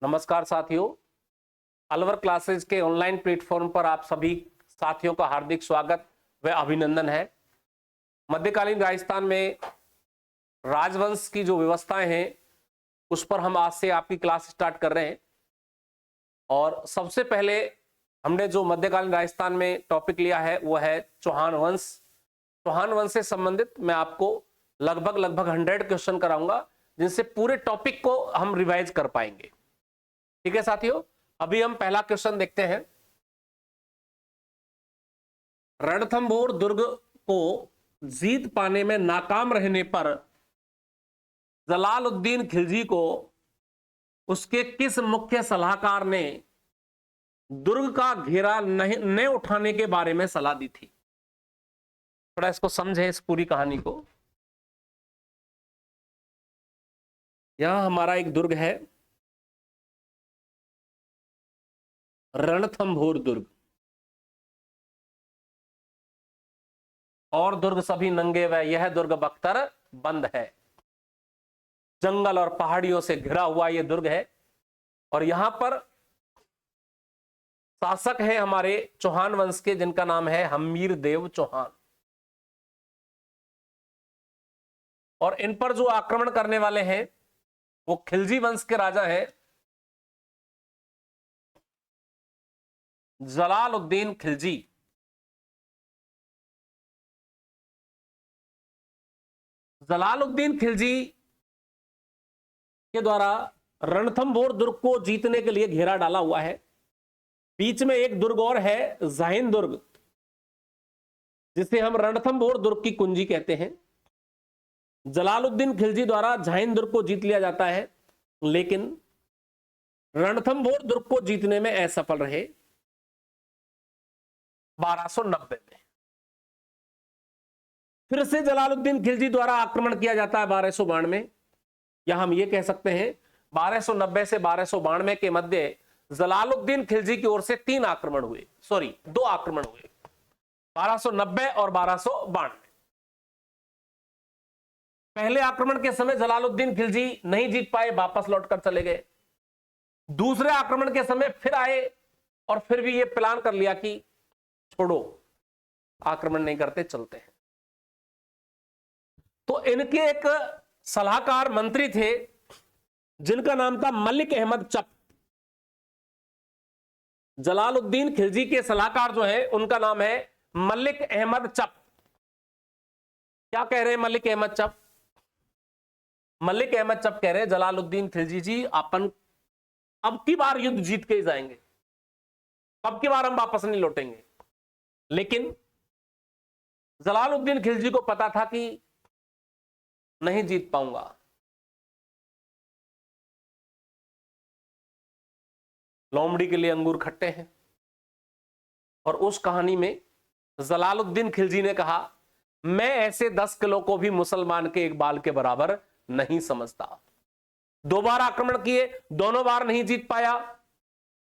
नमस्कार साथियों, अलवर क्लासेस के ऑनलाइन प्लेटफॉर्म पर आप सभी साथियों का हार्दिक स्वागत व अभिनंदन है। मध्यकालीन राजस्थान में राजवंश की जो व्यवस्थाएं हैं उस पर हम आज से आपकी क्लास स्टार्ट कर रहे हैं। और सबसे पहले हमने जो मध्यकालीन राजस्थान में टॉपिक लिया है वो है चौहान वंश। चौहान वंश से संबंधित मैं आपको लगभग 100 क्वेश्चन कराऊंगा, जिनसे पूरे टॉपिक को हम रिवाइज कर पाएंगे। ठीक है साथियों, अभी हम पहला क्वेश्चन देखते हैं। रणथंभौर दुर्ग को जीत पाने में नाकाम रहने पर जलालुद्दीन खिलजी को उसके किस मुख्य सलाहकार ने दुर्ग का घेरा न उठाने के बारे में सलाह दी थी? थोड़ा इसको समझें, इस पूरी कहानी को। यहां हमारा एक दुर्ग है, रणथंभौर दुर्ग, और दुर्ग सभी नंगे व यह दुर्ग बख्तर बंद है। जंगल और पहाड़ियों से घिरा हुआ यह दुर्ग है और यहां पर शासक है हमारे चौहान वंश के, जिनका नाम है हम्मीर देव चौहान। और इन पर जो आक्रमण करने वाले हैं वो खिलजी वंश के राजा हैं जलालुद्दीन खिलजी। जलालुद्दीन खिलजी के द्वारा रणथंभौर दुर्ग को जीतने के लिए घेरा डाला हुआ है। बीच में एक दुर्ग और है, जाहिन दुर्ग, जिसे हम रणथंभौर दुर्ग की कुंजी कहते हैं। जलालुद्दीन खिलजी द्वारा जाहिन दुर्ग को जीत लिया जाता है, लेकिन रणथंभौर दुर्ग को जीतने में असफल रहे 1290 में। फिर से जलालुद्दीन खिलजी द्वारा आक्रमण किया जाता है 1292, या हम ये कह सकते हैं 1290 से 1292 के मध्य जलालुद्दीन खिलजी की ओर से 3 आक्रमण हुए, 2 आक्रमण हुए, 1290 और 1292। पहले आक्रमण के समय जलालुद्दीन खिलजी नहीं जीत पाए, वापस लौटकर चले गए। दूसरे आक्रमण के समय फिर आए और फिर भी ये प्लान कर लिया कि छोड़ो, आक्रमण नहीं करते, चलते हैं। तो इनके एक सलाहकार मंत्री थे जिनका नाम था मलिक अहमद चप। जलालुद्दीन खिलजी के सलाहकार जो है उनका नाम है मलिक अहमद चप। क्या कह रहे हैं मलिक अहमद चप? मलिक अहमद चप कह रहे हैं जलालुद्दीन खिलजी जी, अपन अब की बार युद्ध जीत के ही जाएंगे, अब की बार हम वापस नहीं लौटेंगे। लेकिन जलालुद्दीन खिलजी को पता था कि नहीं जीत पाऊंगा। लोमड़ी के लिए अंगूर खट्टे हैं। और उस कहानी में जलालुद्दीन खिलजी ने कहा, मैं ऐसे 10 किलो को भी मुसलमान के एक बाल के बराबर नहीं समझता। 2 बार आक्रमण किए, दोनों बार नहीं जीत पाया।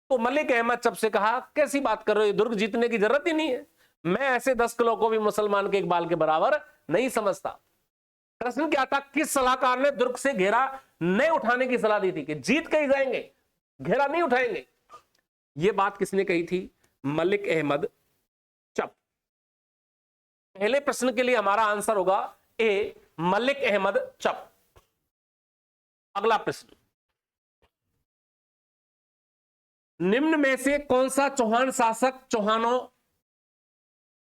तो मलिक अहमद चप से कहा, कैसी बात कर रहे हो, दुर्ग जीतने की जरूरत ही नहीं है, मैं ऐसे 10 किलो को भी मुसलमान के एक बाल के बराबर नहीं समझता। प्रश्न क्या था, किस सलाहकार ने दुर्ग से घेरा नहीं उठाने की सलाह दी थी कि जीत के ही जाएंगे, घेरा नहीं उठाएंगे? यह बात किसने कही थी? मलिक अहमद चप। पहले प्रश्न के लिए हमारा आंसर होगा ए, मलिक अहमद चप। अगला प्रश्न, निम्न में से कौन सा चौहान शासक चौहानों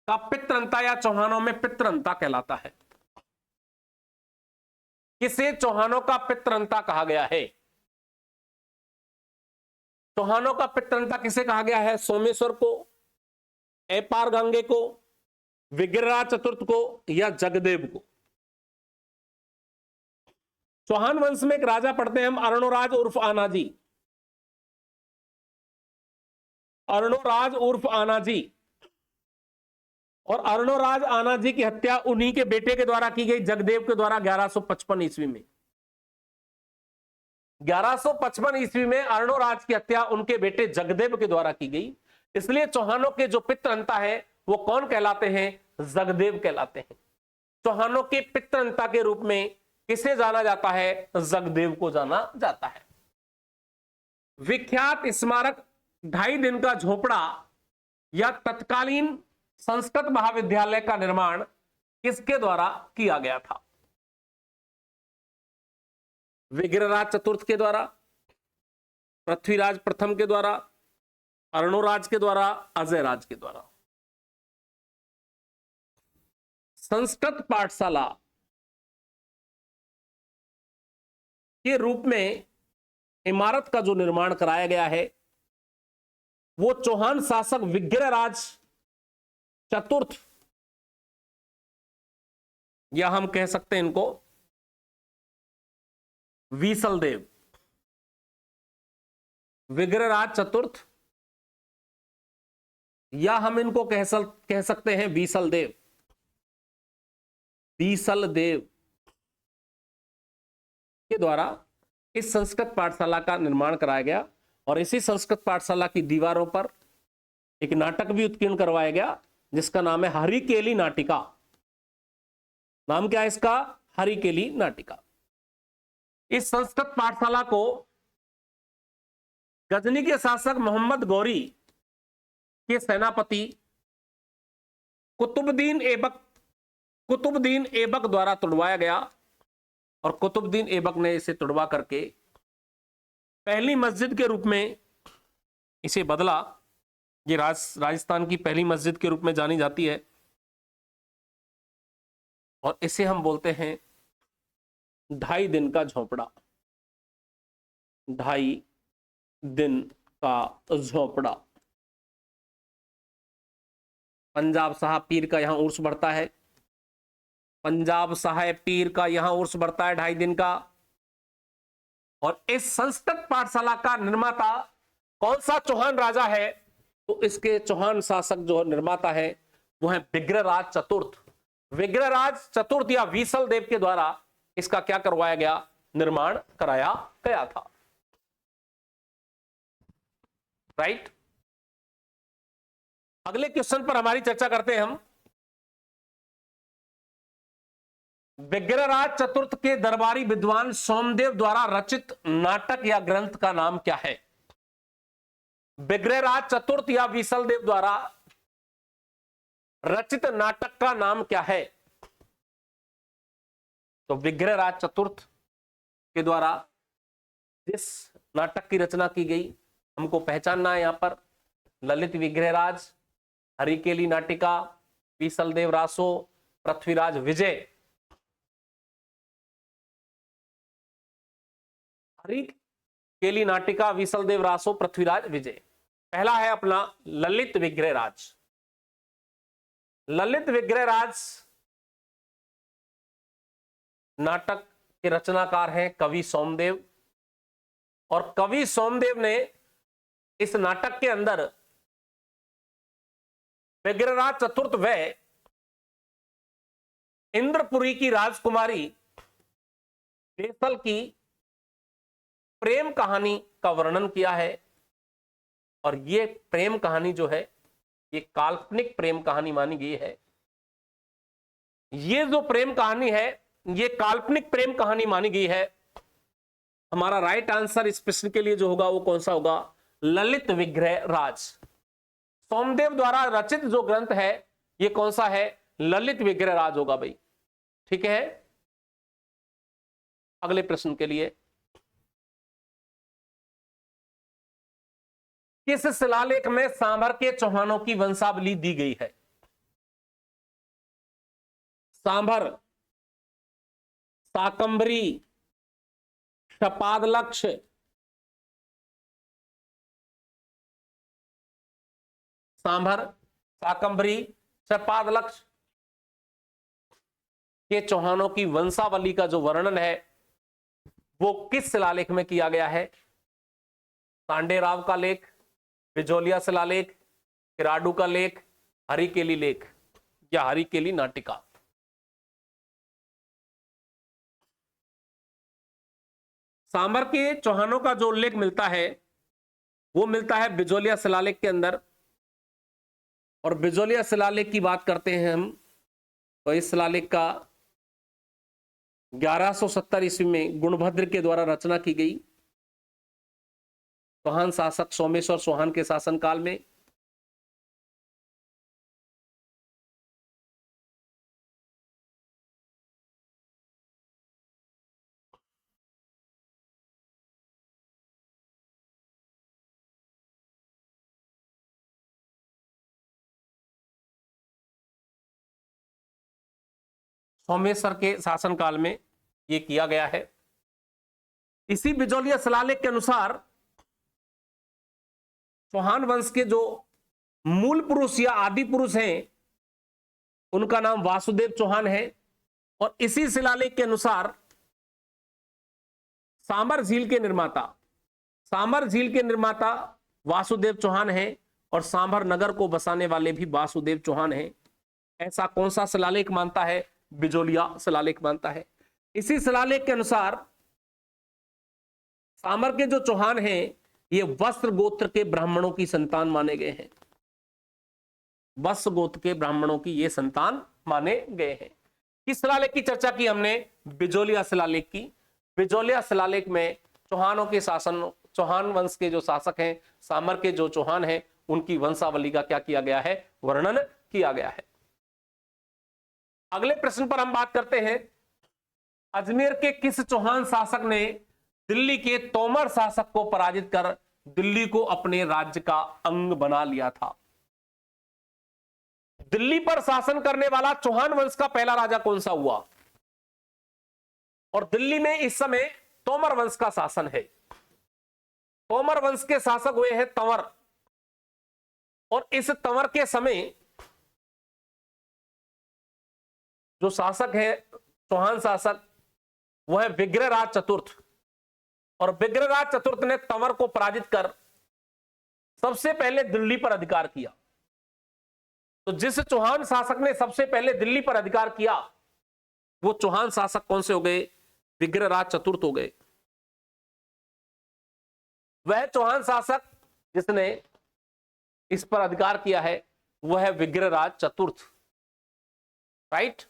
का पितृंता या चौहानों में पितृंता कहलाता है? किसे चौहानों का पितृंता कहा गया है? चौहानों का पितृंता किसे कहा गया है? सोमेश्वर को, एपार गंगे को, विग्रहराज चतुर्थ को, या जगदेव को? चौहान वंश में एक राजा पढ़ते हैं हम, अर्णोराज उर्फ आनाजी। अर्णोराज उर्फ आनाजी। और अर्णोराज आनाजी की हत्या उन्हीं के बेटे के द्वारा की गई, जगदेव के द्वारा 1155 ईस्वी में। 1155 ईस्वी में अर्णोराज की हत्या उनके बेटे जगदेव के द्वारा की गई। इसलिए चौहानों के जो पितृंता है वो कौन कहलाते हैं? जगदेव कहलाते हैं। चौहानों के पितृंता के रूप में किसे जाना जाता है? जगदेव को जाना जाता है। विख्यात स्मारक 2.5 दिन का झोपड़ा या तत्कालीन संस्कृत महाविद्यालय का निर्माण किसके द्वारा किया गया था? विग्रहराज चतुर्थ के द्वारा, पृथ्वीराज प्रथम के द्वारा, अर्णोराज के द्वारा, अजयराज के द्वारा। संस्कृत पाठशाला के रूप में इमारत का जो निर्माण कराया गया है वो चौहान शासक विग्रहराज चतुर्थ, या हम कह सकते हैं इनको वीसलदेव, विग्रहराज चतुर्थ, या हम इनको कह सकते हैं बीसलदेव, बीसलदेव के द्वारा इस संस्कृत पाठशाला का निर्माण कराया गया। और इसी संस्कृत पाठशाला की दीवारों पर एक नाटक भी उत्कीर्ण करवाया गया जिसका नाम है हरिकेली नाटिका। नाम क्या है इसका? हरिकेली नाटिका। इस संस्कृत पाठशाला को गजनी के शासक मोहम्मद गौरी के सेनापति कुतुबुद्दीन ऐबक द्वारा तुड़वाया गया और कुतुबुद्दीन ऐबक ने इसे तुड़वा करके पहली मस्जिद के रूप में इसे बदला। ये राजस्थान की पहली मस्जिद के रूप में जानी जाती है और इसे हम बोलते हैं 2.5 दिन का झोपड़ा। 2.5 दिन का झोपड़ा। पंजाब साहब पीर का यहां उर्स बढ़ता है, पंजाब साहेब पीर का यहां उर्स बढ़ता है 2.5 दिन का। और इस संस्कृत पाठशाला का निर्माता कौन सा चौहान राजा है? तो इसके चौहान शासक जो निर्माता है वो है विग्रहराज चतुर्थ। विग्रहराज चतुर्थ या वीसल देव के द्वारा इसका क्या करवाया गया? निर्माण कराया गया था। राइट। अगले क्वेश्चन पर हमारी चर्चा करते हैं हम। विग्रहराज चतुर्थ के दरबारी विद्वान सोमदेव द्वारा रचित नाटक या ग्रंथ का नाम क्या है? विग्रहराज चतुर्थ या वीसलदेव द्वारा रचित नाटक का नाम क्या है? तो विग्रहराज चतुर्थ के द्वारा जिस नाटक की रचना की गई हमको पहचानना है। यहां पर ललित विग्रहराज, हरिकेली नाटिका, वीसलदेव रासो, पृथ्वीराज विजय। हरिकेली नाटिका, वीसलदेव रासो, पृथ्वीराज विजय। पहला है अपना ललित विग्रहराज। ललित विग्रहराज नाटक के रचनाकार हैं कवि सोमदेव और कवि सोमदेव ने इस नाटक के अंदर विग्रहराज चतुर्थ व इंद्रपुरी की राजकुमारी बेसल की प्रेम कहानी का वर्णन किया है। और ये प्रेम कहानी जो है ये काल्पनिक प्रेम कहानी मानी गई है। ये जो प्रेम कहानी है ये काल्पनिक प्रेम कहानी मानी गई है। हमारा राइट आंसर इस प्रश्न के लिए जो होगा वो कौन सा होगा? ललित विग्रहराज। सोमदेव द्वारा रचित जो ग्रंथ है ये कौन सा है? ललित विग्रहराज होगा भाई। ठीक है। अगले प्रश्न के लिए, किस शिलालेख में सांभर के चौहानों की वंशावली दी गई है? सांभर, शाकंभरी, शपादलक्ष, सांभर, शाकंभरी, शपादलक्ष के चौहानों की वंशावली का जो वर्णन है वो किस शिलालेख में किया गया है? सांडेराव का लेख, बिजोलिया शिलालेख, किराडू का लेख, हरिकेली लेख या हरिकेली नाटिका। सांभर के चौहानों का जो उल्लेख मिलता है वो मिलता है बिजोलिया शिलालेख के अंदर। और बिजोलिया शिलालेख की बात करते हैं हम तो इस शिलालेख का 1170 ईस्वी में गुणभद्र के द्वारा रचना की गई। चौहान शासक सोमेश्वर चौहान के शासनकाल में। सोमेश्वर के शासनकाल में यह किया गया है। इसी बिजौलिया शिलालेख के अनुसार चौहान वंश के जो मूल पुरुष या आदि पुरुष हैं उनका नाम वासुदेव चौहान है। और इसी शिलालेख के अनुसार सामर झील के निर्माता वासुदेव चौहान हैं और सांभर नगर को बसाने वाले भी वासुदेव चौहान हैं। ऐसा कौन सा शिलालेख मानता है? बिजौलिया शिलालेख मानता है। इसी शिलालेख के अनुसार सामर के जो चौहान हैं ये वस्त्र गोत्र के ब्राह्मणों की संतान माने गए हैं। वस्त्र गोत्र के ब्राह्मणों की ये संतान माने गए हैं। किस शिलालेख की चर्चा की हमने? बिजौलिया शिलालेख की। बिजौलिया शिलालेख में चौहानों के शासन, चौहान वंश के जो शासक हैं, सामर के जो चौहान हैं, उनकी वंशावली का क्या किया गया है? वर्णन किया गया है। अगले प्रश्न पर हम बात करते हैं। अजमेर के किस चौहान शासक ने दिल्ली के तोमर शासक को पराजित कर दिल्ली को अपने राज्य का अंग बना लिया था? दिल्ली पर शासन करने वाला चौहान वंश का पहला राजा कौन सा हुआ? और दिल्ली में इस समय तोमर वंश का शासन है। तोमर वंश के शासक हुए हैं तंवर। और इस तंवर के समय जो शासक है, चौहान शासक, वह है विग्रहराज चतुर्थ। और विग्रहराज चतुर्थ ने तंवर को पराजित कर सबसे पहले दिल्ली पर अधिकार किया। तो जिस चौहान शासक ने सबसे पहले दिल्ली पर अधिकार किया वो चौहान शासक कौन से हो गए? विग्रहराज चतुर्थ हो गए। वह चौहान शासक जिसने इस पर अधिकार किया है वह है विग्रहराज चतुर्थ। राइट।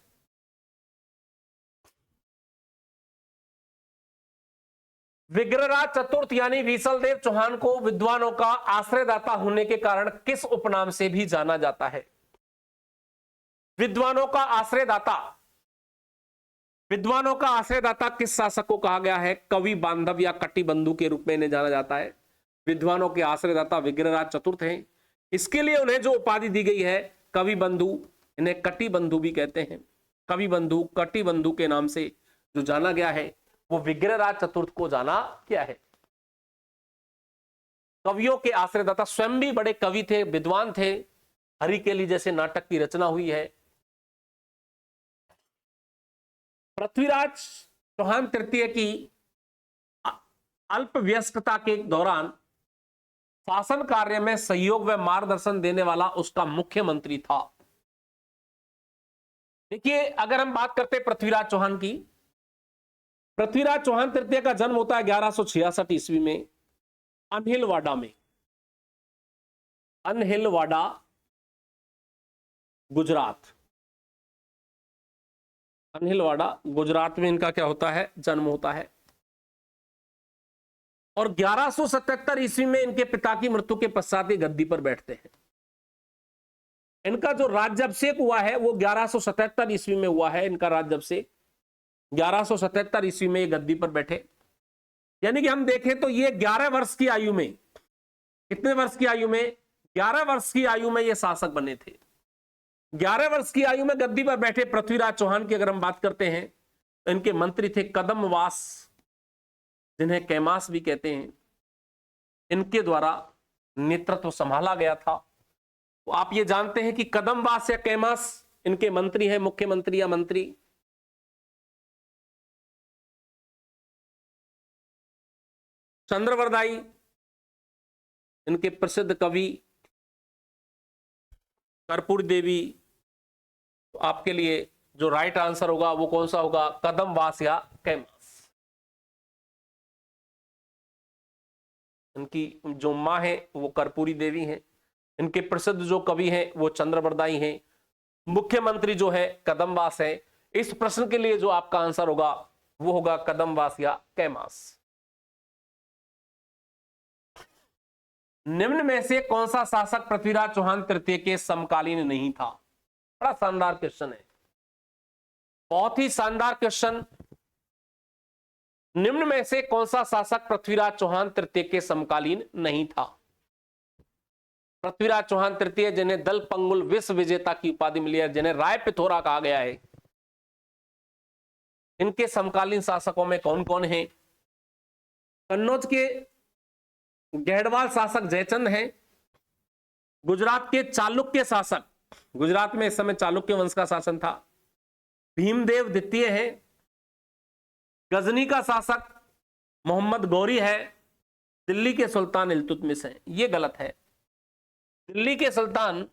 विग्रहराज चतुर्थ यानी वीसलदेव चौहान को विद्वानों का आश्रयदाता होने के कारण किस उपनाम से भी जाना जाता है? विद्वानों का आश्रयदाता, विद्वानों का आश्रयदाता किस शासक को कहा गया है? कवि बांधव या कटिबंधु के रूप में इन्हें जाना जाता है। विद्वानों के आश्रयदाता विग्रहराज चतुर्थ हैं। इसके लिए उन्हें जो उपाधि दी गई है कवि बंधु, इन्हें कटिबंधु भी कहते हैं। कवि बंधु, कटिबंधु के नाम से जो जाना गया है वो विग्रहराज चतुर्थ को जाना क्या है? कवियों के आश्रयदाता, स्वयं भी बड़े कवि थे, विद्वान थे। हरिकेली जैसे नाटक की रचना हुई है। पृथ्वीराज चौहान तृतीय की अल्पवयस्कता के दौरान शासन कार्य में सहयोग व मार्गदर्शन देने वाला उसका मुख्यमंत्री था। देखिए, अगर हम बात करते पृथ्वीराज चौहान की, पृथ्वीराज चौहान तृतीय का जन्म होता है 1166 ईस्वी में अनहिलवाड़ा में। अनहिलवाड़ा, गुजरात। अनहिलवाड़ा गुजरात में इनका क्या होता है? जन्म होता है। और 1177 ईस्वी में इनके पिता की मृत्यु के पश्चात ये गद्दी पर बैठते हैं। इनका जो राज्याभिषेक हुआ है वो 1177 ईस्वी में हुआ है। इनका राज्याभिषेक 1177 ईस्वी में ये गद्दी पर बैठे। यानी कि हम देखें तो ये 11 वर्ष की आयु में, कितने वर्ष की आयु में? 11 वर्ष की आयु में ये शासक बने थे। 11 वर्ष की आयु में गद्दी पर बैठे पृथ्वीराज चौहान की अगर हम बात करते हैं तो इनके मंत्री थे कदमवास, जिन्हें कैमास भी कहते हैं। इनके द्वारा नेतृत्व संभाला गया था। तो आप ये जानते हैं कि कदमवास या कैमास इनके मंत्री हैं, मुख्यमंत्री या मंत्री। चंद्रवरदाई इनके प्रसिद्ध कवि, कर्पूरी देवी। तो आपके लिए जो राइट आंसर होगा वो कौन सा होगा? कदमवास या कैमास। इनकी जो मां है वो कर्पूरी देवी हैं। इनके प्रसिद्ध जो कवि हैं वो चंद्रवरदाई हैं। मुख्यमंत्री जो है कदमवास है। इस प्रश्न के लिए जो आपका आंसर होगा वो होगा कदमवास या कैमास। निम्न में से कौन सा शासक पृथ्वीराज चौहान तृतीय के समकालीन नहीं था? बड़ा शानदार क्वेश्चन है, बहुत ही शानदार क्वेश्चन। निम्न में से कौन सा शासक पृथ्वीराज चौहान तृतीय के समकालीन नहीं था? पृथ्वीराज चौहान तृतीय, जिन्हें दल पंगुल विश्व विजेता की उपाधि मिली है, जिन्हें राय पिथौरा कहा गया है, इनके समकालीन शासकों में कौन कौन है? कन्नौज के गहड़वाल शासक जयचंद हैं। गुजरात के चालुक्य शासक, गुजरात में इस समय चालुक्य वंश का शासन था, भीमदेव द्वितीय है। गजनी का शासक मोहम्मद गौरी है। दिल्ली के सुल्तान इल्तुतमिश हैं। ये गलत है, दिल्ली के सुल्तान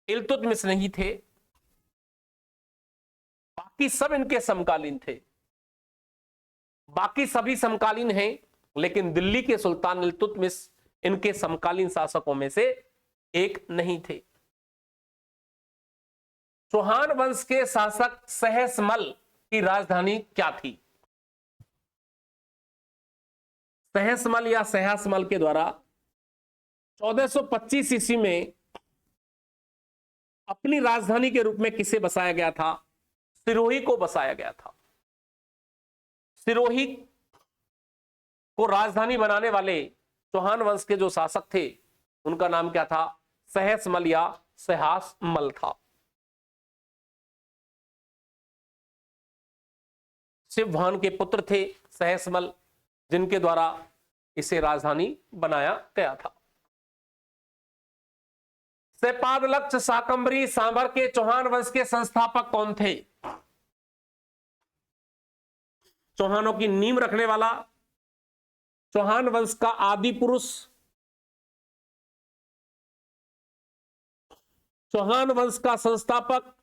इल्तुतमिश नहीं थे, बाकी सब इनके समकालीन थे। बाकी सभी समकालीन हैं, लेकिन दिल्ली के सुल्तान इल्तुतमिश इनके समकालीन शासकों में से एक नहीं थे। चौहान वंश के शासक सहसमल की राजधानी क्या थी? सहसमल या सहसमल के द्वारा 1425 ईस्वी में अपनी राजधानी के रूप में किसे बसाया गया था? सिरोही को बसाया गया था। सिरोही को राजधानी बनाने वाले चौहान वंश के जो शासक थे, उनका नाम क्या था? सहसमल या सहासमल था। शिवभान के पुत्र थे सहसमल, जिनके द्वारा इसे राजधानी बनाया गया था। सेपादलक्ष शाकंभरी सांभर के चौहान वंश के संस्थापक कौन थे? चौहानों की नींव रखने वाला, चौहान वंश का आदि पुरुष, चौहान वंश का संस्थापक,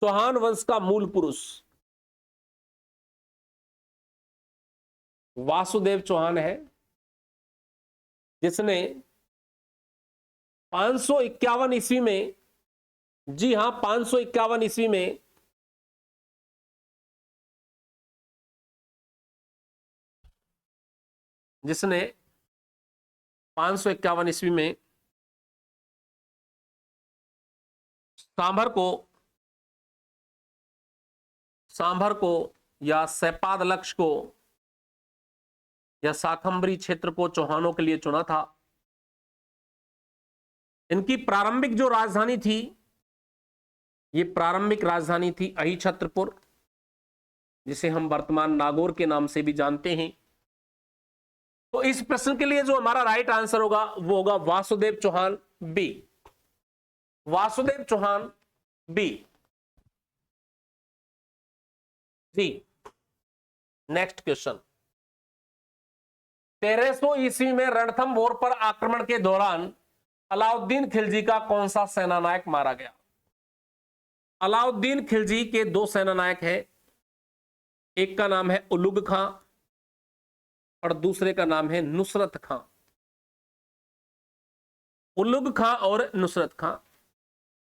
चौहान वंश का मूल पुरुष वासुदेव चौहान है, जिसने 551 ईस्वी में, जी हां 551 ईस्वी में जिसने 551 ईस्वी में सांभर को या सेपादलक्ष को या शाकंभरी क्षेत्र को चौहानों के लिए चुना था। इनकी प्रारंभिक जो राजधानी थी, ये प्रारंभिक राजधानी थी अहिछत्रपुर, जिसे हम वर्तमान नागौर के नाम से भी जानते हैं। तो इस प्रश्न के लिए जो हमारा राइट आंसर होगा वो होगा वासुदेव चौहान बी। वासुदेव चौहान बी जी। नेक्स्ट क्वेश्चन, 1300 ईस्वी में रणथंभौर पर आक्रमण के दौरान अलाउद्दीन खिलजी का कौन सा सेनानायक मारा गया? अलाउद्दीन खिलजी के दो सेनानायक हैं, एक का नाम है उलुग खां और दूसरे का नाम है नुसरत खां। उलुग खां और नुसरत खां।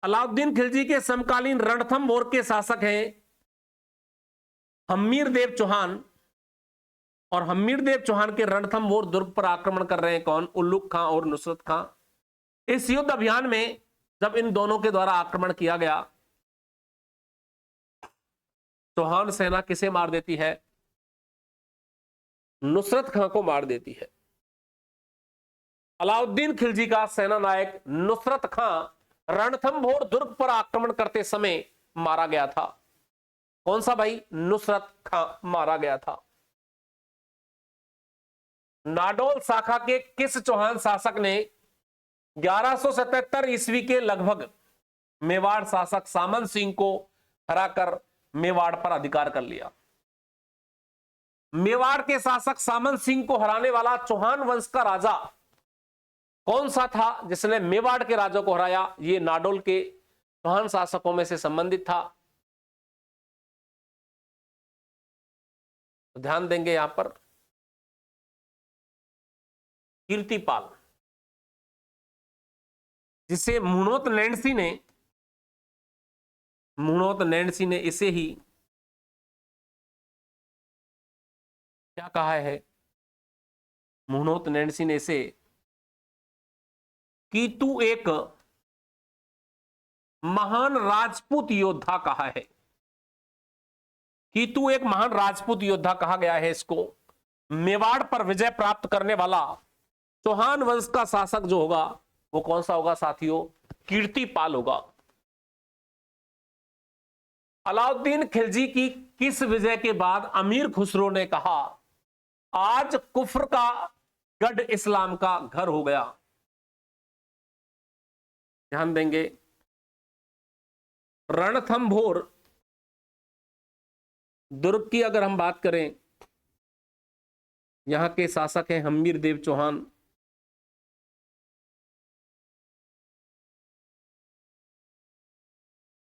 अलाउद्दीन खिलजी के समकालीन रणथंभौर के शासक हैं हम्मीरदेव चौहान, और हम्मीरदेव चौहान के रणथंभौर दुर्ग पर आक्रमण कर रहे हैं कौन? उल्लुग खां और नुसरत खां। इस युद्ध अभियान में जब इन दोनों के द्वारा आक्रमण किया गया, चौहान सेना किसे मार देती है? नुसरत खां को मार देती है। अलाउद्दीन खिलजी का सेना नायक नुसरत खां रणथंभौर दुर्ग पर आक्रमण करते समय मारा गया था। कौन सा भाई? नुसरत खां मारा गया था। नाडोल शाखा के किस चौहान शासक ने 1177 ईस्वी के लगभग मेवाड़ शासक सामंत सिंह को हराकर मेवाड़ पर अधिकार कर लिया? मेवाड़ के शासक सामंत सिंह को हराने वाला चौहान वंश का राजा कौन सा था जिसने मेवाड़ के राजा को हराया? ये नाडोल के चौहान शासकों में से संबंधित था। ध्यान देंगे यहां पर, कीर्तिपाल, जिसे मुणोत नैंडसी ने इसे ही क्या कहा है? मुहनोत नैन्सी ने इसे कि तू एक महान राजपूत योद्धा कहा है, कि तू एक महान राजपूत योद्धा कहा गया है इसको। मेवाड़ पर विजय प्राप्त करने वाला चौहान वंश का शासक जो होगा वो कौन सा होगा साथियों? कीर्तिपाल होगा। अलाउद्दीन खिलजी की किस विजय के बाद अमीर खुसरो ने कहा आज कुफ्र का गढ़ इस्लाम का घर हो गया? ध्यान देंगे, रणथंभोर दुर्ग की अगर हम बात करें, यहां के शासक हैं हम्मीर देव चौहान।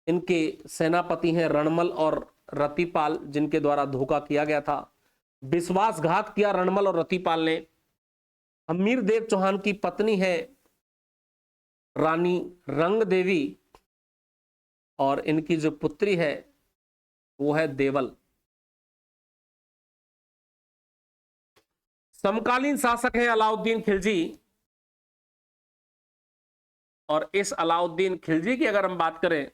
इनके सेनापति हैं रणमल और रतिपाल, जिनके द्वारा धोखा किया गया था। विश्वासघात किया रणमल और रतिपाल ने। हम्मीर देव चौहान की पत्नी है रानी रंग देवी और इनकी जो पुत्री है वो है देवल। समकालीन शासक हैं अलाउद्दीन खिलजी, और इस अलाउद्दीन खिलजी की अगर हम बात करें,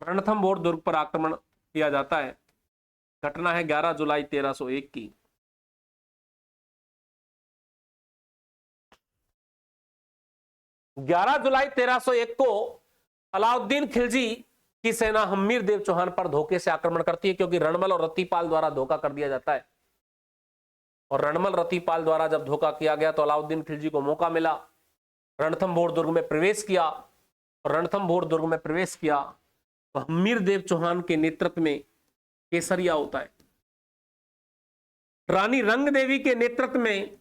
रणथंभोर दुर्ग पर आक्रमण किया जाता है। घटना है 11 जुलाई 1301 की। जुलाई 1301 को अलाउद्दीन खिलजी की सेना हम्मीर देव चौहान पर धोखे से आक्रमण करती है, क्योंकि रणमल और रतिपाल द्वारा धोखा कर दिया जाता है। और रणमल रतिपाल द्वारा जब धोखा किया गया तो अलाउद्दीन खिलजी को मौका मिला, रणथंभोर दुर्ग में प्रवेश किया। और रणथंभोर दुर्ग में प्रवेश किया तो हम्मीर देव चौहान के नेतृत्व में केसरिया होता है, रानी रंग देवी के नेतृत्व में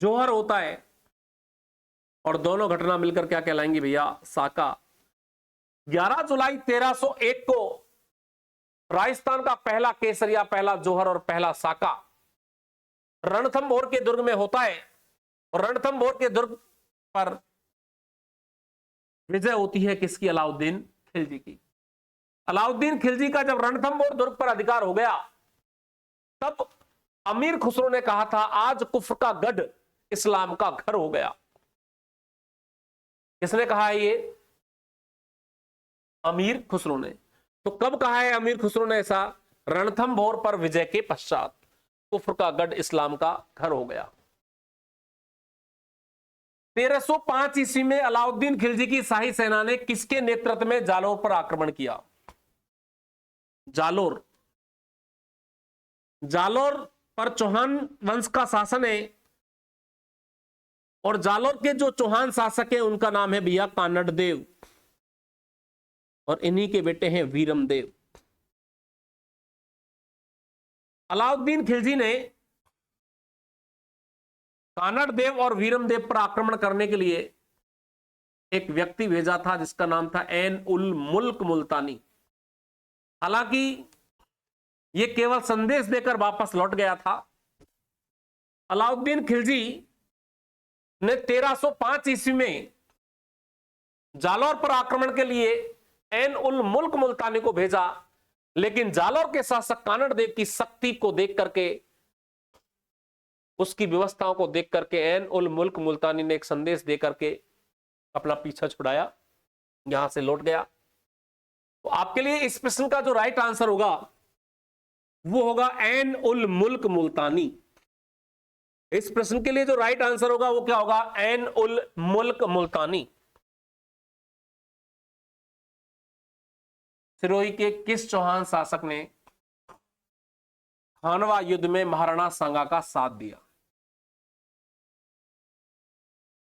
जौहर होता है, और दोनों घटना मिलकर क्या कहलाएंगी भैया? साका। 11 जुलाई 1301 को राजस्थान का पहला केसरिया, पहला जौहर और पहला साका रणथंभोर के दुर्ग में होता है। और रणथंभोर के दुर्ग पर विजय होती है किसकी? अलाउद्दीन खिलजी की। अलाउद्दीन खिलजी का जब रणथंभोर दुर्ग पर अधिकार हो गया तब अमीर खुसरो ने कहा था आज कुफ्र का गढ़ इस्लाम का घर हो गया। किसने कहा है ये? अमीर खुसरो ने। तो कब कहा है अमीर खुसरो ने ऐसा? रणथंभोर पर विजय के पश्चात कुफ्र का गढ़ इस्लाम का घर हो गया। 1305 ईस्वी में अलाउद्दीन खिलजी की शाही सेना ने किसके नेतृत्व में जालोर पर आक्रमण किया? जालोर। जालोर पर चौहान वंश का शासन है, और जालोर के जो चौहान शासक हैं उनका नाम है भैया कानड़ देव, और इन्हीं के बेटे हैं वीरम देव। अलाउद्दीन खिलजी ने कानड़ देव और वीरम देव पर आक्रमण करने के लिए एक व्यक्ति भेजा था जिसका नाम था एन उल मुल्क मुल्तानी। हालांकि यह केवल संदेश देकर वापस लौट गया था। अलाउद्दीन खिलजी ने 1305 ईस्वी में जालौर पर आक्रमण के लिए एन उल मुल्क मुल्तानी को भेजा, लेकिन जालौर के शासक कानड़ देव की शक्ति को देख करके, उसकी व्यवस्थाओं को देख करके एन उल मुल्क मुल्तानी ने एक संदेश दे करके अपना पीछा छुड़ाया, यहां से लौट गया। तो आपके लिए इस प्रश्न का जो राइट आंसर होगा वो होगा एन उल मुल्क मुल्तानी। इस प्रश्न के लिए जो राइट आंसर होगा वो क्या होगा? एन उल मुल्क मुल्तानी। सिरोही के किस चौहान शासक ने खानवा युद्ध में महाराणा सांगा का साथ दिया?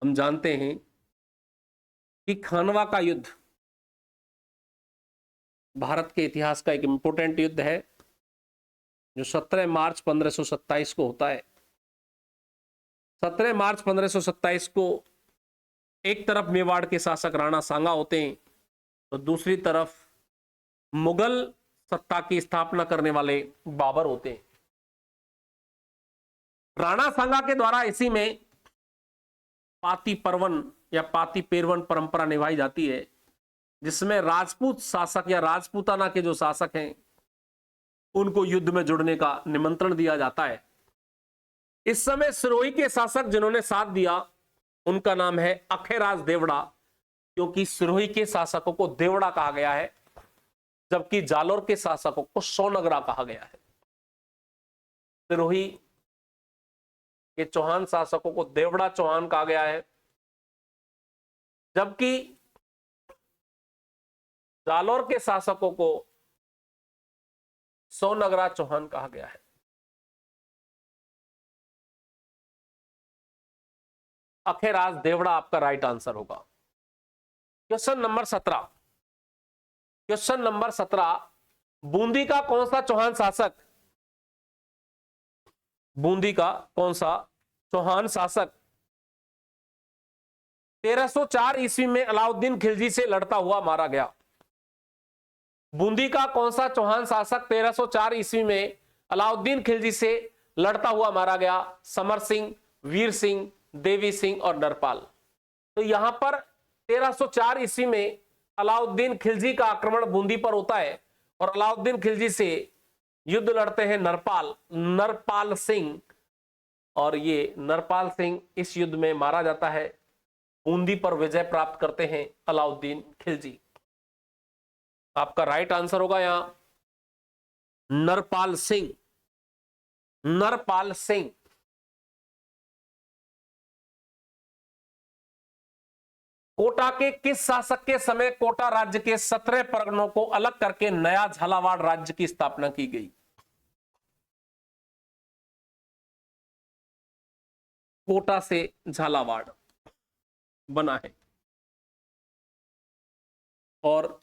हम जानते हैं कि खानवा का युद्ध भारत के इतिहास का एक इंपोर्टेंट युद्ध है जो 17 मार्च 1527 को होता है। 17 मार्च 1527 को एक तरफ मेवाड़ के शासक राणा सांगा होते हैं तो दूसरी तरफ मुगल सत्ता की स्थापना करने वाले बाबर होते हैं। राणा सांगा के द्वारा इसी में पाती पर्वन या पाती पेरवन परंपरा निभाई जाती है, जिसमें राजपूत शासक या राजपूताना के जो शासक हैं उनको युद्ध में जुड़ने का निमंत्रण दिया जाता है। इस समय सिरोही के शासक जिन्होंने साथ दिया उनका नाम है अखेराज देवड़ा, क्योंकि सिरोही के शासकों को देवड़ा कहा गया है, जबकि जालोर के शासकों को सोनगरा कहा गया है। सिरोही के चौहान शासकों को देवड़ा चौहान कहा गया है, जबकि जालोर के शासकों को सोनगरा चौहान कहा गया है। अखेराज देवड़ा आपका राइट आंसर होगा। Question number 17, question number 17, Bundi का कौन सा चौहान शासक, बूंदी का कौन सा चौहान शासक 1304 ईस्वी में अलाउद्दीन खिलजी से लड़ता हुआ मारा गया? बूंदी का कौन सा चौहान शासक 1304 ईस्वी में अलाउद्दीन खिलजी से लड़ता हुआ मारा गया? समर सिंह, वीर सिंह, देवी सिंह और नरपाल। तो यहां पर 1304 ईस्वी में अलाउद्दीन खिलजी का आक्रमण बूंदी पर होता है और अलाउद्दीन खिलजी से युद्ध लड़ते हैं नरपाल सिंह, और ये नरपाल सिंह इस युद्ध में मारा जाता है। बूंदी पर विजय प्राप्त करते हैं अलाउद्दीन खिलजी। आपका राइट आंसर होगा यहां नरपाल सिंह, नरपाल सिंह। कोटा के किस शासक के समय कोटा राज्य के 17 परगनों को अलग करके नया झालावाड़ राज्य की स्थापना की गई? कोटा से झालावाड़ बना है और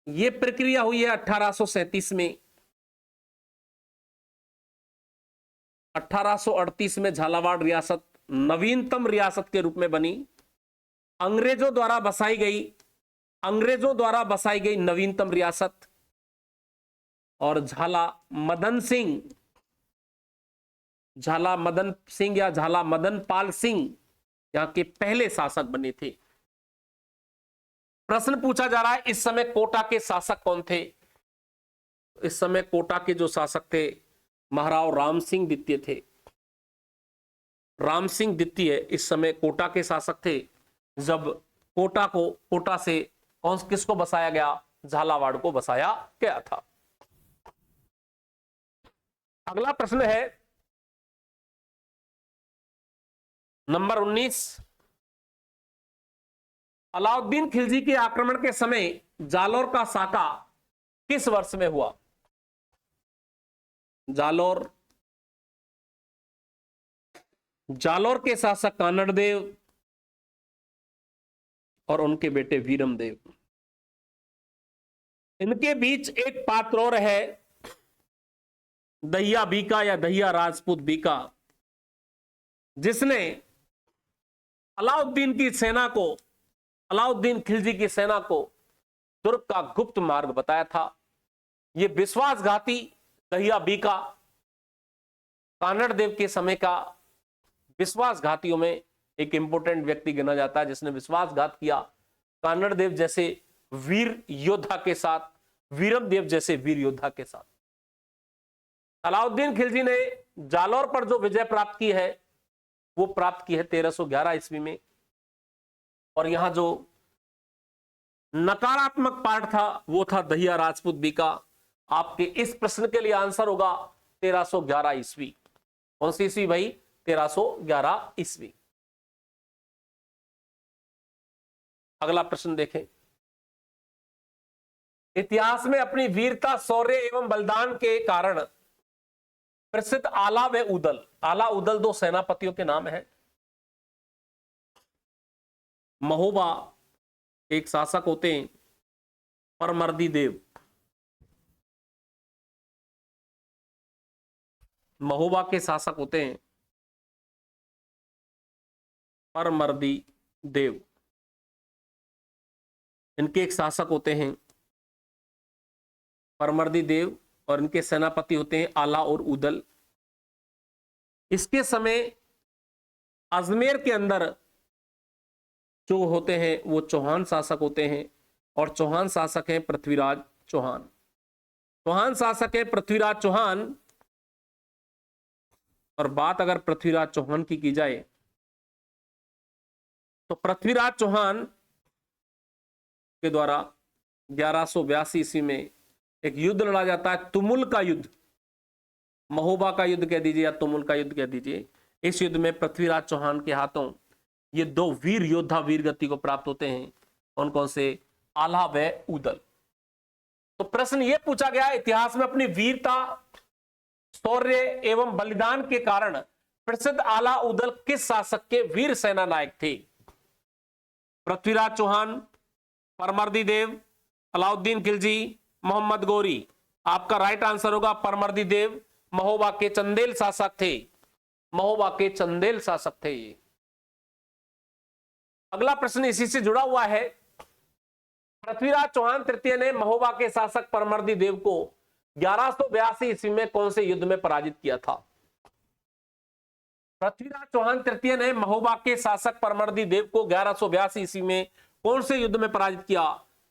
यह प्रक्रिया हुई है 1837 में। 1838 में झालावाड़ रियासत नवीनतम रियासत के रूप में बनी। अंग्रेजों द्वारा बसाई गई नवीनतम रियासत, और झाला मदन सिंह या झाला मदन पाल सिंह यहां के पहले शासक बने थे। प्रश्न पूछा जा रहा है इस समय कोटा के शासक कौन थे? इस समय कोटा के जो शासक थे महाराव राम सिंह द्वितीय थे। राम सिंह द्वितीय इस समय कोटा के शासक थे, जब कोटा से किसको बसाया गया? झालावाड़ को बसाया गया था। अगला प्रश्न है नंबर 19, अलाउद्दीन खिलजी के आक्रमण के समय जालोर का साका किस वर्ष में हुआ? जालोर के शासक कानड़ देव और उनके बेटे वीरम देव। इनके बीच एक पात्र और है, दहिया बीका या दहिया राजपूत बीका, जिसने अलाउद्दीन खिलजी की सेना को दुर्ग का गुप्त मार्ग बताया था। यह विश्वासघाती दहिया बीका कानड़ देव के समय का विश्वासघातियों में एक इंपोर्टेंट व्यक्ति गिना जाता है, जिसने विश्वासघात किया कानड़ देव जैसे वीर योद्धा के साथ, वीरम देव जैसे वीर योद्धा के साथ। अलाउद्दीन खिलजी ने जालोर पर जो विजय प्राप्त की है वो प्राप्त की है 1311 ईस्वी में, और यहां जो नकारात्मक पार्ट था वो था दहिया राजपूत बीका। आपके इस प्रश्न के लिए आंसर होगा 1311 ईस्वी। कौन सी ईस्वी भाई? 1311 ईस्वी। अगला प्रश्न देखें। इतिहास में अपनी वीरता, शौर्य एवं बलिदान के कारण प्रसिद्ध आला व उदल, आला उदल दो सेनापतियों के नाम है। महोबा एक शासक होते हैं, परमर्दी देव। महोबा के शासक होते हैं परमर्दी देव। इनके एक शासक होते हैं परमर्दी देव और इनके सेनापति होते हैं आला और उदल। इसके समय अजमेर के अंदर जो होते हैं वो चौहान शासक होते हैं, और चौहान शासक हैं पृथ्वीराज चौहान। चौहान शासक है पृथ्वीराज चौहान। और बात अगर पृथ्वीराज चौहान की जाए तो पृथ्वीराज चौहान के द्वारा 1182 ईस्वी में एक युद्ध लड़ा जाता है, तुमुल का युद्ध, महोबा का युद्ध कह दीजिए या तुमुल का युद्ध कह दीजिए। इस युद्ध में पृथ्वीराज चौहान के हाथों ये दो वीर योद्धा वीर गति को प्राप्त होते हैं। कौन कौन से? आल्हा व उदल। तो प्रश्न ये पूछा गया, इतिहास में अपनी वीरता, शौर्य एवं बलिदान के कारण प्रसिद्ध आल्हा उदल किस शासक के वीर सेना नायक थे? पृथ्वीराज चौहान, परमर्दी देव, अलाउद्दीन खिलजी, मोहम्मद गौरी। आपका राइट आंसर होगा परमर्दी देव, महोबा के चंदेल शासक थे, महोबा के चंदेल शासक थे ये। अगला प्रश्न इसी से जुड़ा हुआ है। पृथ्वीराज चौहान तृतीय ने महोबा के शासक परमर्दी देव को 1182 ईस्वी में कौन से युद्ध में पराजित किया था? पृथ्वीराज चौहान तृतीय ने महोबा के शासक परमर्दी देव को 1182 ईस्वी में कौन से युद्ध में पराजित किया?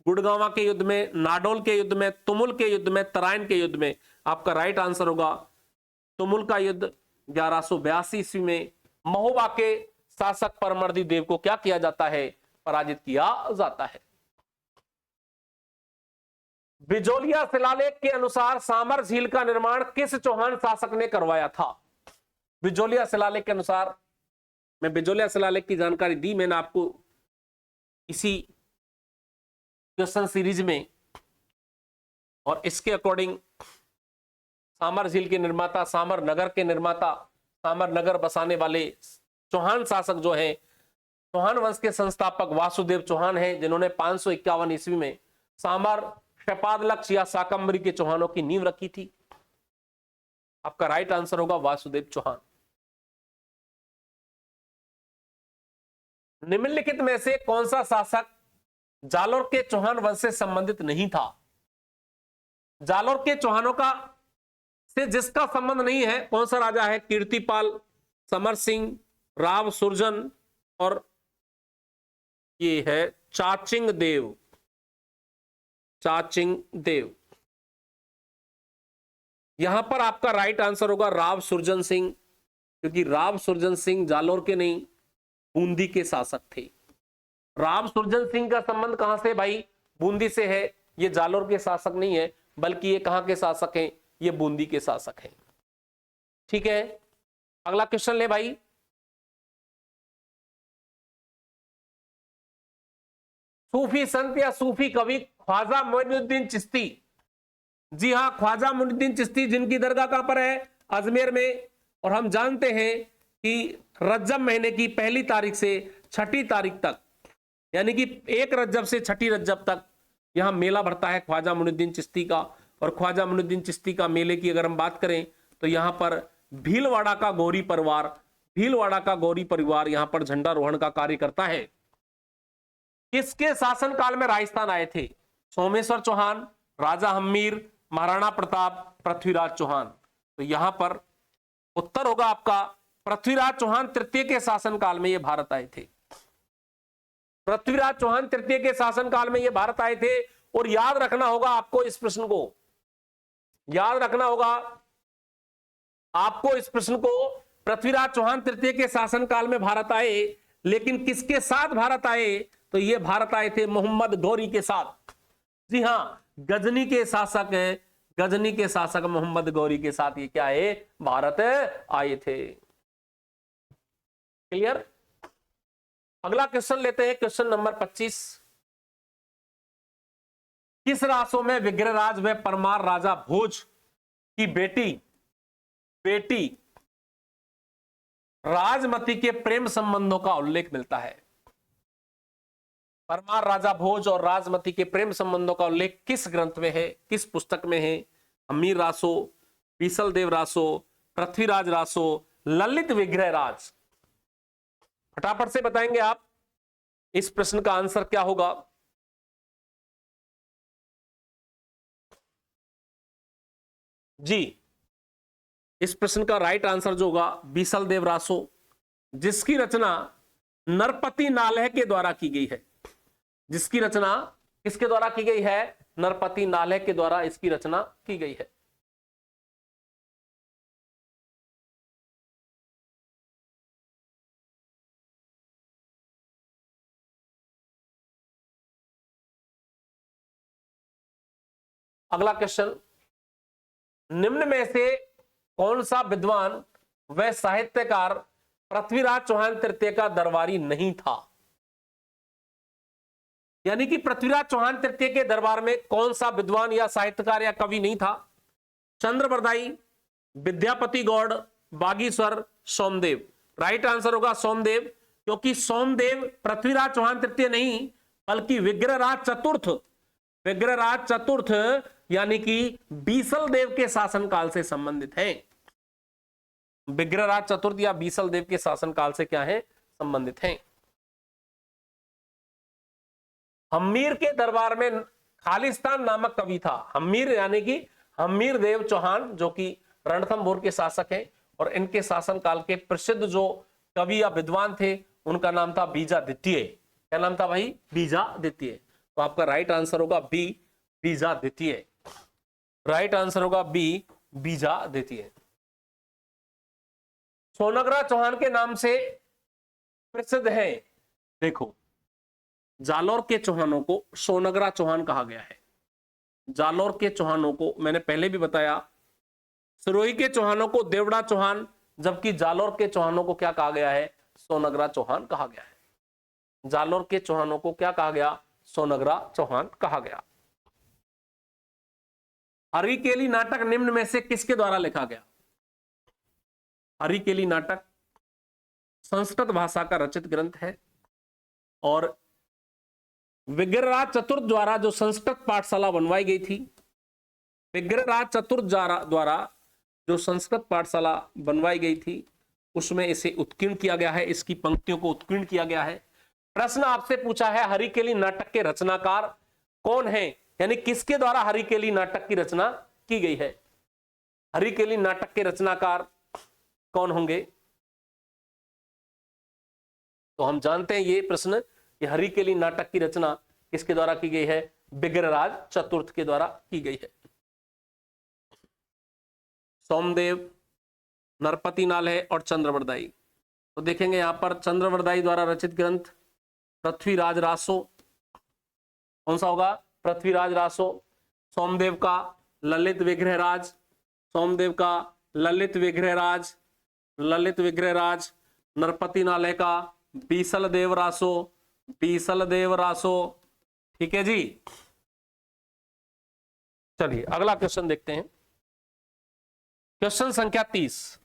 गुड़गांवा के युद्ध में, नाडोल के युद्ध में, तुमुल के युद्ध में, तराइन के युद्ध में। आपका राइट आंसर होगा तुमुल का युद्ध। 1182 ईस्वी में महोबा के शासक परमर्दी देव को क्या किया जाता है? पराजित किया जाता है। बिजोलिया शिलालेख के अनुसार सामर झील का निर्माण किस चौहान शासक ने करवाया था? बिजोलिया शिलालेख के अनुसार, मैं बिजोलिया शिलालेख की जानकारी दी मैंने आपको इसी क्वेश्चन सीरीज में, और इसके अकॉर्डिंग सामर झील के निर्माता, सामर नगर के निर्माता, सामर नगर बसाने वाले चौहान शासक जो हैं, चौहान वंश के संस्थापक वासुदेव चौहान हैं, जिन्होंने 551 ईस्वी में सामर, शपादलक्ष या शाकंभरी के चौहानों की नींव रखी थी। आपका राइट आंसर होगा वासुदेव चौहान। निम्नलिखित में से कौन सा शासक जालोर के चौहान वंश से संबंधित नहीं था? जालोर के चौहानों का से जिसका संबंध नहीं है, कौन सा राजा है? कीर्तिपाल, समर सिंह, राव सुरजन और ये है चाचिंग देव, चाचिंग देव। यहां पर आपका राइट आंसर होगा राव सुरजन सिंह, क्योंकि राव सुरजन सिंह जालोर के नहीं, बूंदी के शासक थे। राव सुरजन सिंह का संबंध कहां से भाई? बूंदी से है। ये जालोर के शासक नहीं है, बल्कि ये कहां के शासक हैं? ये बूंदी के शासक हैं। ठीक है, अगला क्वेश्चन ले भाई। सूफी संत या सूफी कवि ख्वाजा मोइनुद्दीन चिश्ती, जी हां, ख्वाजा मोइनुद्दीन चिश्ती, जिनकी दरगाह कहां पर है? अजमेर में। और हम जानते हैं कि रज्जब महीने की पहली तारीख से छठी तारीख तक, यानी कि 1 रज्जब से 6 रज्जब तक यहां मेला भरता है ख्वाजा मोइनुद्दीन चिश्ती का। और ख्वाजा मोइनुद्दीन चिश्ती का मेले की अगर हम बात करें तो यहां पर भीलवाड़ा का गौरी परिवार, भीलवाड़ा का गौरी परिवार यहां पर झंडारोहण का कार्य करता है। किसके शासनकाल में राजस्थान आए थे? सोमेश्वर चौहान, राजा हम्मीर, महाराणा प्रताप, पृथ्वीराज चौहान। तो यहां पर उत्तर होगा आपका पृथ्वीराज चौहान तृतीय के शासनकाल में ये भारत आए थे। पृथ्वीराज चौहान तृतीय के शासनकाल में ये भारत आए थे। और याद रखना होगा आपको इस प्रश्न को, याद रखना होगा आपको इस प्रश्न को, पृथ्वीराज चौहान तृतीय के शासनकाल में भारत आए, लेकिन किसके साथ भारत आए? तो ये भारत आए थे मोहम्मद गौरी के साथ। जी हां, गजनी के शासक हैं, गजनी के शासक मोहम्मद गौरी के साथ ये क्या है? भारत आए थे। क्लियर? अगला क्वेश्चन लेते हैं, क्वेश्चन नंबर 25। किस रासों में विग्रहराज व परमार राजा भोज की बेटी राजमती के प्रेम संबंधों का उल्लेख मिलता है? परमार राजा भोज और राजमती के प्रेम संबंधों का उल्लेख किस ग्रंथ में है, किस पुस्तक में है? अमीर रासो, बीसल देव रासो, पृथ्वीराज रासो, ललित विग्रहराज। फटाफट से बताएंगे आप इस प्रश्न का आंसर क्या होगा? जी, इस प्रश्न का राइट आंसर जो होगा बीसल देव रासो, जिसकी रचना नरपति नालह के द्वारा की गई है। जिसकी रचना किसके द्वारा की गई है? नरपति नालह के द्वारा इसकी रचना की गई है। अगला क्वेश्चन, निम्न में से कौन सा विद्वान व साहित्यकार पृथ्वीराज चौहान तृतीय का दरबारी नहीं था? यानी कि पृथ्वीराज चौहान तृतीय के दरबार में कौन सा विद्वान या साहित्यकार या कवि नहीं था? चंद्रबरदाई, विद्यापति गौड़, बागीश्वर, सोमदेव। राइट आंसर होगा सोमदेव, क्योंकि सोमदेव पृथ्वीराज चौहान तृतीय नहीं बल्कि विग्रहराज चतुर्थ, विग्रहराज चतुर्थ यानी कि बीसल देव के शासनकाल से संबंधित हैं। विग्रहराज चतुर्थ या बीसल देव के शासनकाल से क्या है? संबंधित हैं। हम्मीर के दरबार में खालिस्तान नामक कवि था। हम्मीर यानी कि हम्मीर देव चौहान जो कि रणथंभौर के शासक हैं, और इनके शासनकाल के प्रसिद्ध जो कवि या विद्वान थे उनका नाम था बीजादित्य। क्या नाम था भाई? बीजादित्य। तो आपका राइट आंसर होगा बी, बीजादित्य। राइट आंसर होगा बी, बीजादित्य। सोनग्रा चौहान के नाम से प्रसिद्ध है। देखो, जालौर के चौहानों को सोनग्रा चौहान कहा गया है। जालौर के चौहानों को मैंने पहले भी बताया, सिरोही के चौहानों को देवड़ा चौहान, जबकि जालौर के चौहानों को क्या कहा गया है? सोनग्रा चौहान कहा गया है। जालौर के चौहानों को क्या कहा गया? सोनग्रा चौहान कहा गया। हरिकेली नाटक निम्न में से किसके द्वारा लिखा गया? हरिकेली नाटक संस्कृत भाषा का रचित ग्रंथ है, और विग्रहराज चतुर्थ द्वारा जो संस्कृत पाठशाला बनवाई गई थी, विग्रहराज चतुर्थ द्वारा जो संस्कृत पाठशाला बनवाई गई थी उसमें इसे उत्कीर्ण किया गया है, इसकी पंक्तियों को उत्कीर्ण किया गया है। प्रश्न आपसे पूछा है हरिकेली नाटक के रचनाकार कौन है, यानी किसके द्वारा हरिकेली नाटक की रचना की गई है? हरिकेली नाटक के रचनाकार कौन होंगे? तो हम जानते हैं ये प्रश्न कि हरिकेली नाटक की रचना किसके द्वारा की गई है? विग्रहराज चतुर्थ के द्वारा की गई है। सोमदेव, नरपति नाले और चंद्रबरदाई। तो देखेंगे यहां पर चंद्रबरदाई द्वारा रचित ग्रंथ पृथ्वीराज रासो, कौन सा होगा? पृथ्वीराज रासो। सोमदेव का ललित विग्रहराज, सोमदेव का ललित विग्रहराज, ललित विग्रहराज। नरपति नाले का बीसल देव रासो, बीसल देव रासो। ठीक है जी। चलिए अगला क्वेश्चन देखते हैं, क्वेश्चन संख्या 30।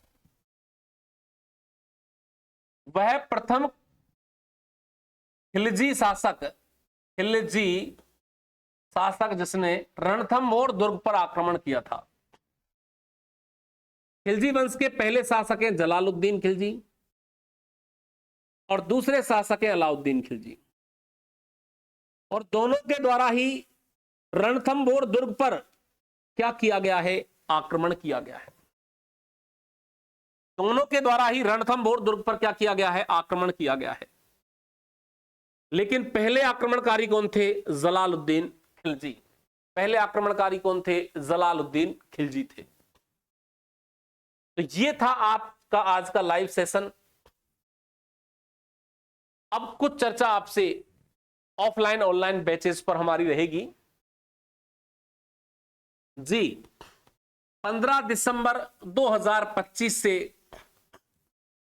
वह प्रथम खिलजी शासक, खिलजी शासक जिसने रणथंभौर दुर्ग पर आक्रमण किया था। खिलजी वंश के पहले शासक हैं जलालुद्दीन खिलजी और दूसरे शासक हैं अलाउद्दीन खिलजी, और दोनों के द्वारा ही रणथंभौर दुर्ग पर क्या किया गया है? आक्रमण किया गया है। दोनों के द्वारा ही रणथंभौर दुर्ग पर क्या किया गया है? आक्रमण किया गया है। लेकिन पहले आक्रमणकारी कौन थे? जलालुद्दीन खिलजी। पहले आक्रमणकारी कौन थे? जलालुद्दीन खिलजी थे। तो ये था आपका आज का लाइव सेशन। अब कुछ चर्चा आपसे ऑफलाइन ऑनलाइन बैचेस पर हमारी रहेगी जी। 15 दिसंबर 2025 से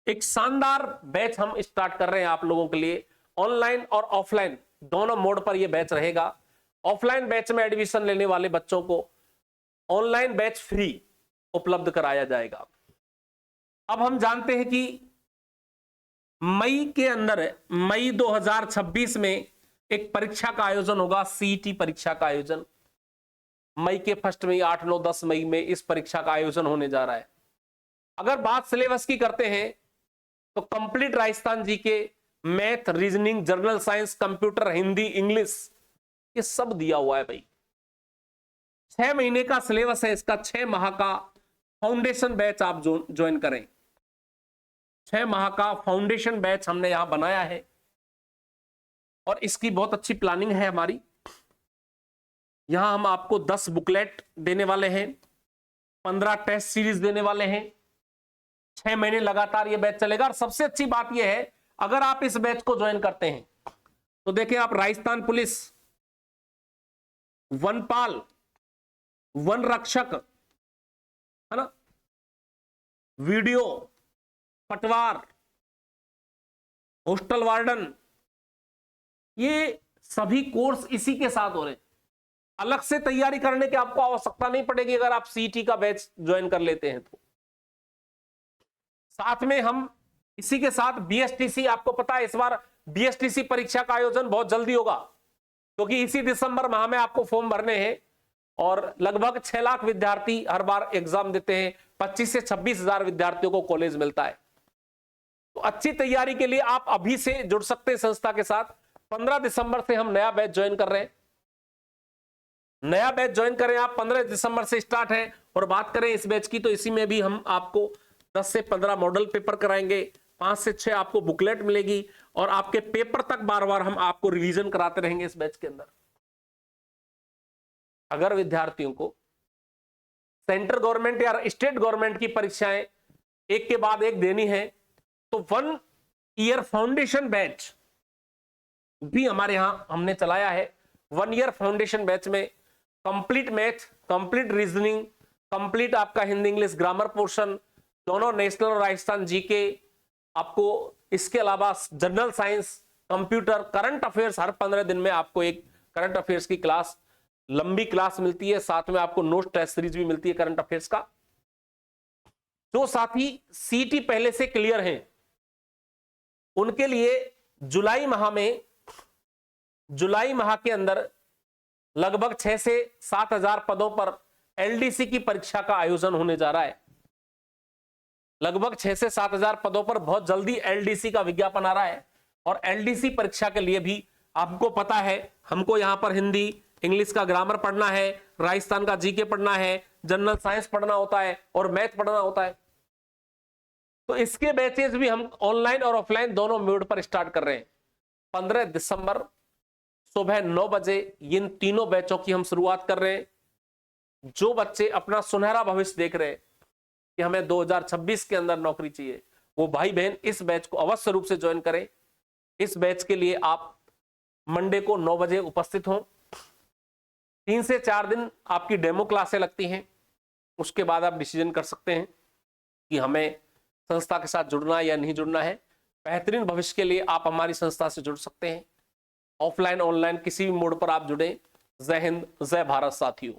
एक शानदार बैच हम स्टार्ट कर रहे हैं आप लोगों के लिए। ऑनलाइन और ऑफलाइन दोनों मोड पर यह बैच रहेगा। ऑफलाइन बैच में एडमिशन लेने वाले बच्चों को ऑनलाइन बैच फ्री उपलब्ध कराया जाएगा। अब हम जानते हैं कि मई के अंदर, मई 2026 में एक परीक्षा का आयोजन होगा, सीईटी परीक्षा का आयोजन। मई के फर्स्ट में 8, 9, 10 मई में इस परीक्षा का आयोजन होने जा रहा है। अगर बात सिलेबस की करते हैं तो कंप्लीट राजस्थान जी के math, reasoning, general science, computer, Hindi, English, ये सब दिया हुआ है भाई। 6 महीने का सिलेबस है इसका। 6 माह का फाउंडेशन बैच आप ज्वाइन करें। 6 माह का फाउंडेशन बैच हमने यहां बनाया है और इसकी बहुत अच्छी प्लानिंग है हमारी। यहां हम आपको 10 बुकलेट देने वाले हैं, 15 टेस्ट सीरीज देने वाले हैं। 6 महीने लगातार ये बैच चलेगा। और सबसे अच्छी बात यह है, अगर आप इस बैच को ज्वाइन करते हैं तो देखिए, आप राजस्थान पुलिस, वनपाल, वन रक्षक, है ना, वीडियो, पटवार, हॉस्टल वार्डन, ये सभी कोर्स इसी के साथ हो रहे हैं। अलग से तैयारी करने की आपको आवश्यकता नहीं पड़ेगी अगर आप सीईटी का बैच ज्वाइन कर लेते हैं तो। साथ में हम इसी के साथ बीएसटीसी, आपको पता है इस बार बीएसटीसी परीक्षा का आयोजन बहुत जल्दी होगा, क्योंकि इसी दिसंबर माह में आपको फॉर्म भरने हैं और लगभग 6 लाख विद्यार्थी हर बार एग्जाम देते हैं। 25 से 26 हजार विद्यार्थियों को कॉलेज मिलता है। तो अच्छी तैयारी के लिए आप अभी से जुड़ सकते हैं संस्था के साथ। 15 दिसंबर से हम नया बैच ज्वाइन कर रहे हैं। नया बैच ज्वाइन करें आप, 15 दिसंबर से स्टार्ट है। और बात करें इस बैच की, तो इसी में भी हम आपको 10 से 15 मॉडल पेपर कराएंगे, 5 से 6 आपको बुकलेट मिलेगी और आपके पेपर तक बार बार हम आपको रिवीजन कराते रहेंगे इस बैच के अंदर। अगर विद्यार्थियों को सेंट्रल गवर्नमेंट या स्टेट गवर्नमेंट की परीक्षाएं एक के बाद एक देनी है, तो 1 ईयर फाउंडेशन बैच भी हमारे यहां हमने चलाया है। 1 ईयर फाउंडेशन बैच में complete math, complete reasoning, complete आपका हिंदी इंग्लिश ग्रामर पोर्शन, दोनों नेशनल और राजस्थान जीके, आपको इसके अलावा general science, computer, current affairs, हर 15 दिन में आपको एक करंट अफेयर्स की क्लास, लंबी क्लास मिलती है। साथ में आपको नोट टेस्ट सीरीज भी मिलती है करंट अफेयर्स का। जो साथी सीटी पहले से क्लियर हैं उनके लिए जुलाई माह के अंदर लगभग 6 से 7 हजार पदों पर एलडीसी की परीक्षा का आयोजन होने जा रहा है। लगभग 6 से 7 हजार पदों पर बहुत जल्दी एलडीसी का विज्ञापन आ रहा है। और एलडीसी परीक्षा के लिए भी आपको पता है, हमको यहां पर हिंदी इंग्लिश का ग्रामर पढ़ना है, राजस्थान का जीके पढ़ना है, जनरल साइंस पढ़ना होता है और मैथ पढ़ना होता है। तो इसके बैचेस भी हम ऑनलाइन और ऑफलाइन दोनों मोड पर स्टार्ट कर रहे हैं। 15 दिसंबर सुबह 9 बजे इन तीनों बैचों की हम शुरुआत कर रहे हैं। जो बच्चे अपना सुनहरा भविष्य देख रहे हैं कि हमें 2026 के अंदर नौकरी चाहिए, वो भाई बहन इस बैच को अवश्य रूप से ज्वाइन करें। इस बैच के लिए आप मंडे को 9 बजे उपस्थित हों। 3 से 4 दिन आपकी डेमो क्लासें लगती हैं, उसके बाद आप डिसीजन कर सकते हैं कि हमें संस्था के साथ जुड़ना है या नहीं जुड़ना है। बेहतरीन भविष्य के लिए आप हमारी संस्था से जुड़ सकते हैं। ऑफलाइन ऑनलाइन किसी भी मोड पर आप जुड़ें। जय हिंद, जय भारत साथियों।